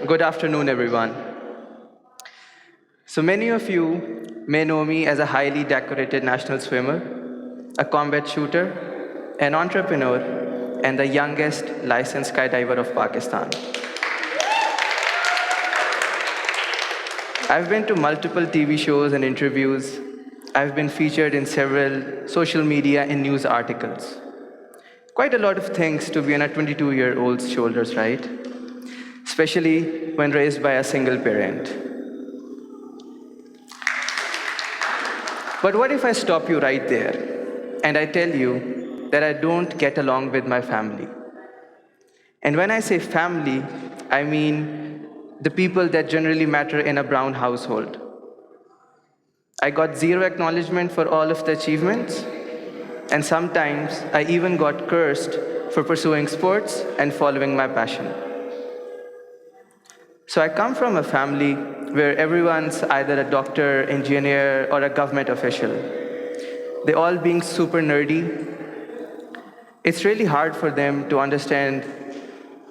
Good afternoon, everyone. So many of you may know me as a highly decorated national swimmer, a combat shooter, an entrepreneur, and the youngest licensed skydiver of Pakistan. I've been to multiple TV shows and interviews. I've been featured in several social media and news articles. Quite a lot of things to be on a 22-year-old's shoulders, right? Especially when raised by a single parent. But what if I stop you right there and I tell you that I don't get along with my family? And when I say family, I mean the people that generally matter in a brown household. I got zero acknowledgement for all of the achievements, and sometimes I even got cursed for pursuing sports and following my passion. So I come from a family where everyone's either a doctor, engineer, or a government official. They all being super nerdy. It's really hard for them to understand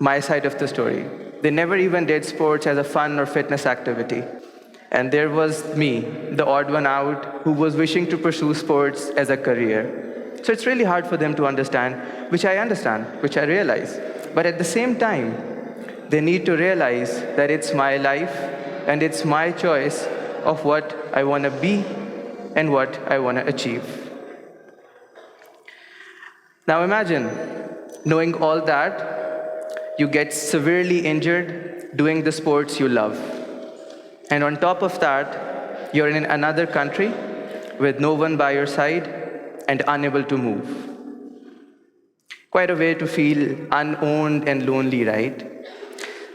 my side of the story. They never even did sports as a fun or fitness activity. And there was me, the odd one out, who was wishing to pursue sports as a career. So it's really hard for them to understand, which I understand, which I realize. But at the same time, they need to realize that it's my life and it's my choice of what I want to be and what I want to achieve. Now imagine knowing all that, you get severely injured doing the sports you love. And on top of that, you're in another country with no one by your side and unable to move. Quite a way to feel unowned and lonely, right?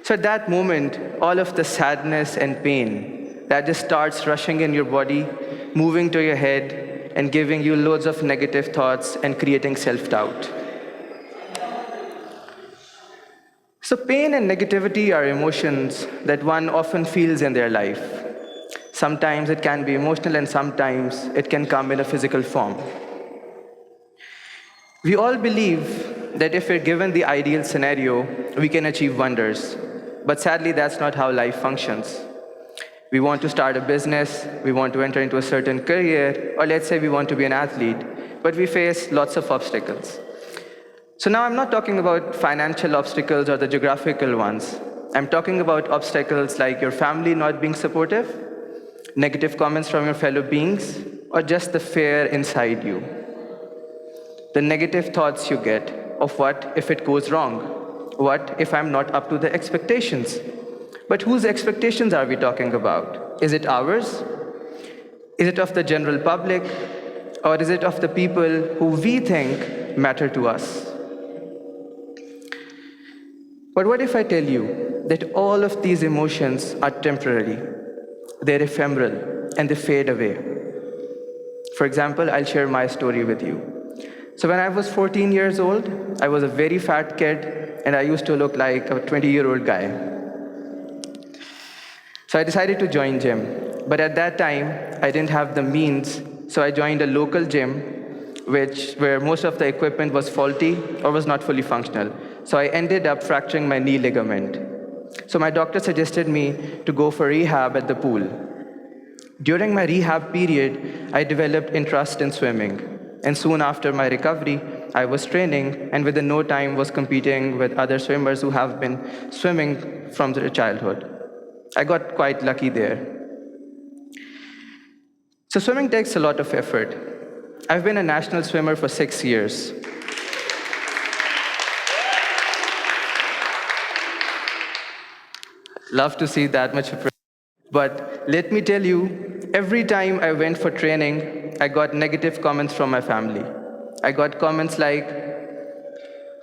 So at that moment, all of the sadness and pain that just starts rushing in your body, moving to your head, and giving you loads of negative thoughts and creating self-doubt. So pain and negativity are emotions that one often feels in their life. Sometimes it can be emotional and sometimes it can come in a physical form. We all believe that if we're given the ideal scenario, we can achieve wonders. But sadly, that's not how life functions. We want to start a business, we want to enter into a certain career, or let's say we want to be an athlete, but we face lots of obstacles. So now I'm not talking about financial obstacles or the geographical ones. I'm talking about obstacles like your family not being supportive, negative comments from your fellow beings, or just the fear inside you. The negative thoughts you get of what if it goes wrong? What if I'm not up to the expectations? But whose expectations are we talking about? Is it ours? Is it of the general public? Or is it of the people who we think matter to us? But what if I tell you that all of these emotions are temporary? They're ephemeral and they fade away. For example, I'll share my story with you. So when I was 14 years old, I was a very fat kid, and I used to look like a 20-year-old guy. So I decided to join gym. But at that time, I didn't have the means, so I joined a local gym, where most of the equipment was faulty or was not fully functional. So I ended up fracturing my knee ligament. So my doctor suggested me to go for rehab at the pool. During my rehab period, I developed interest in swimming. And soon after my recovery, I was training and within no time was competing with other swimmers who have been swimming from their childhood. I got quite lucky there. So swimming takes a lot of effort. I've been a national swimmer for 6 years. Love to see that much effort. But let me tell you, every time I went for training, I got negative comments from my family. I got comments like,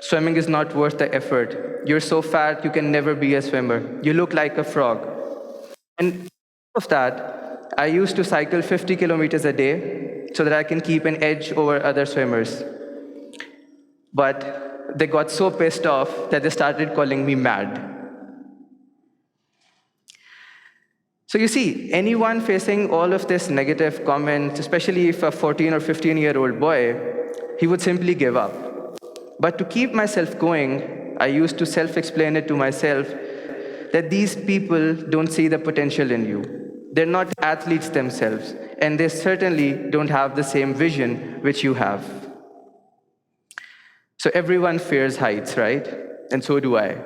swimming is not worth the effort. You're so fat, you can never be a swimmer. You look like a frog. And of that, I used to cycle 50 kilometers a day so that I can keep an edge over other swimmers. But they got so pissed off that they started calling me mad. So you see, anyone facing all of this negative comments, especially if a 14 or 15-year-old boy, he would simply give up. But to keep myself going, I used to self-explain it to myself that these people don't see the potential in you. They're not athletes themselves, and they certainly don't have the same vision which you have. So everyone fears heights, right? And so do I.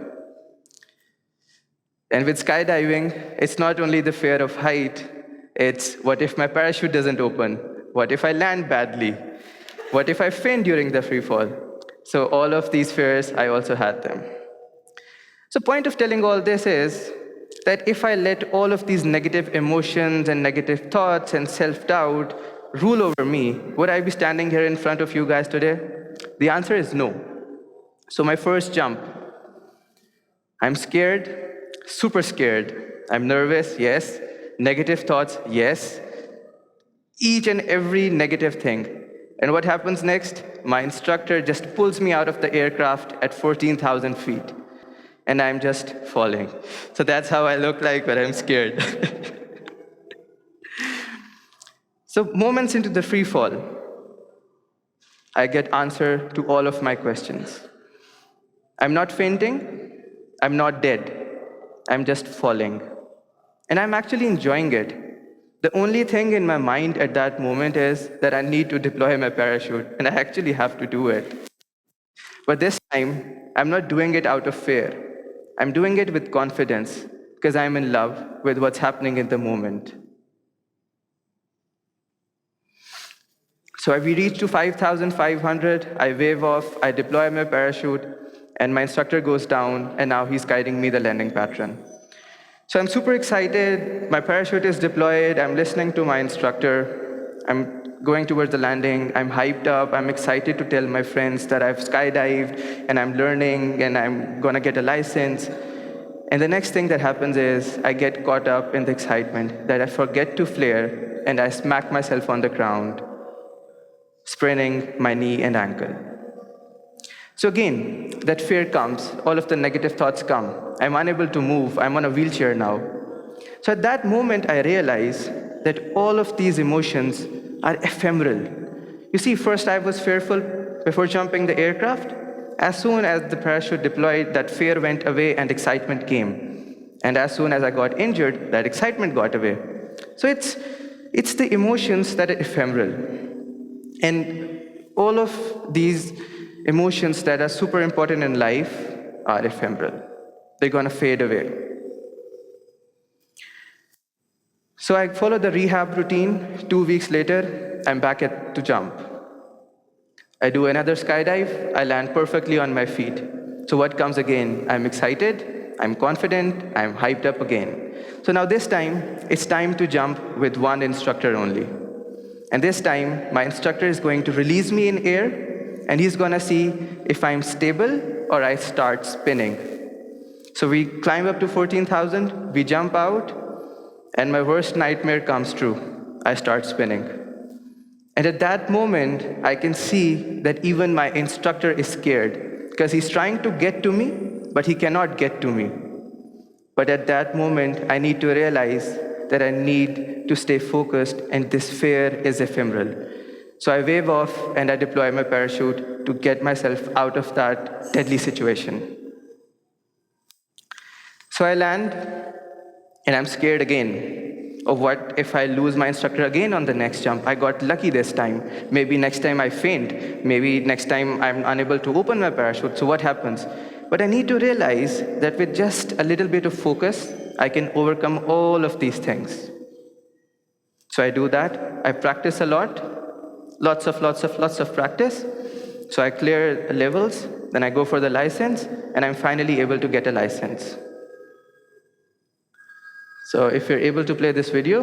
And with skydiving, it's not only the fear of height, it's what if my parachute doesn't open? What if I land badly? What if I faint during the free fall? So all of these fears, I also had them. So point of telling all this is that if I let all of these negative emotions and negative thoughts and self-doubt rule over me, would I be standing here in front of you guys today? The answer is no. So my first jump, I'm scared, super scared. I'm nervous, yes. Negative thoughts, yes. Each and every negative thing. And what happens next? My instructor just pulls me out of the aircraft at 14,000 feet. And I'm just falling. So that's how I look like when I'm scared. So moments into the free fall, I get answer to all of my questions. I'm not fainting, I'm not dead, I'm just falling. And I'm actually enjoying it. The only thing in my mind at that moment is that I need to deploy my parachute, and I actually have to do it. But this time, I'm not doing it out of fear. I'm doing it with confidence, because I'm in love with what's happening in the moment. So we reach to 5,500, I wave off, I deploy my parachute, and my instructor goes down, and now he's guiding me the landing pattern. So I'm super excited, my parachute is deployed, I'm listening to my instructor, I'm going towards the landing, I'm hyped up, I'm excited to tell my friends that I've skydived, and I'm learning, and I'm gonna get a license. And the next thing that happens is I get caught up in the excitement that I forget to flare, and I smack myself on the ground, spraining my knee and ankle. So again, that fear comes, all of the negative thoughts come. I'm unable to move, I'm on a wheelchair now. So at that moment, I realize that all of these emotions are ephemeral. You see, first I was fearful before jumping the aircraft. As soon as the parachute deployed, that fear went away and excitement came. And as soon as I got injured, that excitement got away. So it's the emotions that are ephemeral. And all of these emotions that are super important in life are ephemeral. They're gonna fade away. So I follow the rehab routine. 2 weeks later, I'm back to jump. I do another skydive, I land perfectly on my feet. So what comes again? I'm excited, I'm confident, I'm hyped up again. So now this time, it's time to jump with one instructor only. And this time, my instructor is going to release me in air, and he's gonna see if I'm stable or I start spinning. So we climb up to 14,000, we jump out, and my worst nightmare comes true. I start spinning. And at that moment, I can see that even my instructor is scared, because he's trying to get to me, but he cannot get to me. But at that moment, I need to realize that I need to stay focused, and this fear is ephemeral. So I wave off and I deploy my parachute to get myself out of that deadly situation. So I land, and I'm scared again of what if I lose my instructor again on the next jump. I got lucky this time. Maybe next time I faint. Maybe next time I'm unable to open my parachute. So what happens? But I need to realize that with just a little bit of focus, I can overcome all of these things. So I do that. I practice a lot. Lots of practice. So I clear levels, then I go for the license, and I'm finally able to get a license. So if you're able to play this video,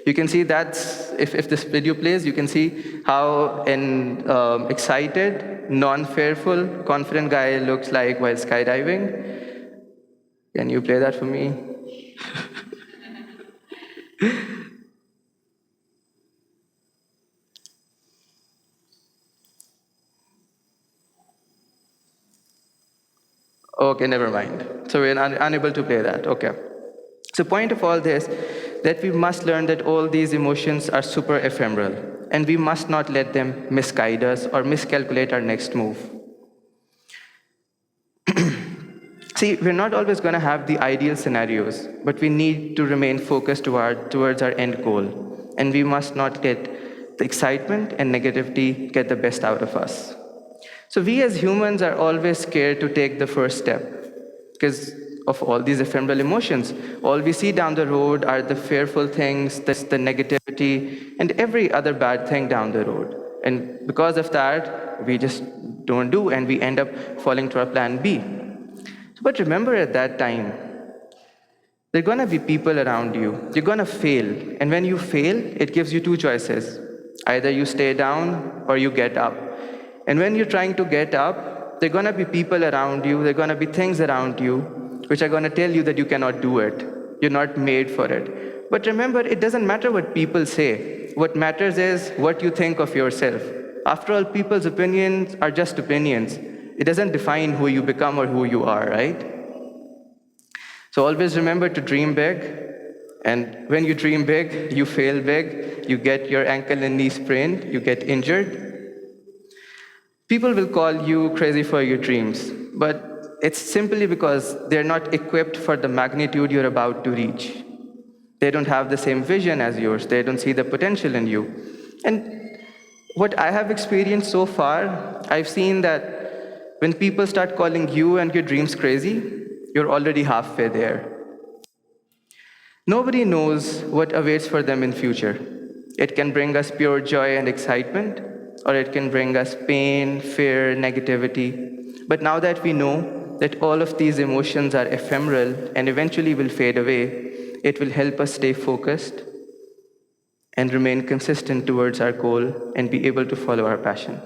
you can see that's, if this video plays, you can see how an excited, non-fearful, confident guy looks like while skydiving. Can you play that for me? Okay, never mind. So we're unable to play that, okay. So point of all this, that we must learn that all these emotions are super ephemeral, and we must not let them misguide us or miscalculate our next move. See, we're not always going to have the ideal scenarios, but we need to remain focused towards our end goal. And we must not get the excitement and negativity get the best out of us. So we as humans are always scared to take the first step because of all these ephemeral emotions. All we see down the road are the fearful things, the negativity, and every other bad thing down the road. And because of that, we just don't do, and we end up falling to our plan B. But remember at that time, there are going to be people around you. You're going to fail. And when you fail, it gives you two choices. Either you stay down or you get up. And when you're trying to get up, there are going to be people around you, there are going to be things around you, which are going to tell you that you cannot do it. You're not made for it. But remember, it doesn't matter what people say. What matters is what you think of yourself. After all, people's opinions are just opinions. It doesn't define who you become or who you are, right? So always remember to dream big. And when you dream big, you fail big, you get your ankle and knee sprained, you get injured. People will call you crazy for your dreams, but it's simply because they're not equipped for the magnitude you're about to reach. They don't have the same vision as yours. They don't see the potential in you. And what I have experienced so far, I've seen that when people start calling you and your dreams crazy, you're already halfway there. Nobody knows what awaits for them in future. It can bring us pure joy and excitement, or it can bring us pain, fear, negativity. But now that we know that all of these emotions are ephemeral and eventually will fade away, it will help us stay focused and remain consistent towards our goal and be able to follow our passion.